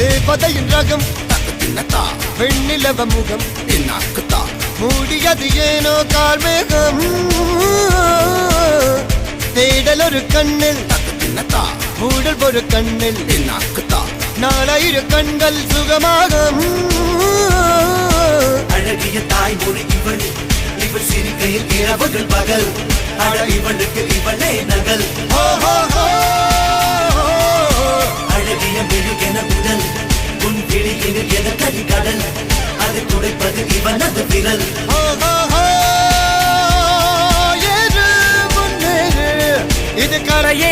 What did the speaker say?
தேவதையின் ரகம் வெண்ணிலவ முகம் மூடியது ஏனோ கார்மேகம் தேடல் ஒரு கண்ணில் மூடல் ஒரு கண்ணில் நாளாயிரு கண்கள் சுகமாக அழகிய தாய்மொழி இவள் இவள் சிரிக்கையில் இரவுகள் பகல் அழ இவளுக்கு இவளே நகல் அழகிய மெழுகென உடல் உன் கிளியில் என கதி கடல் அதை துடைப்பது இவனது விரல் இது கரையே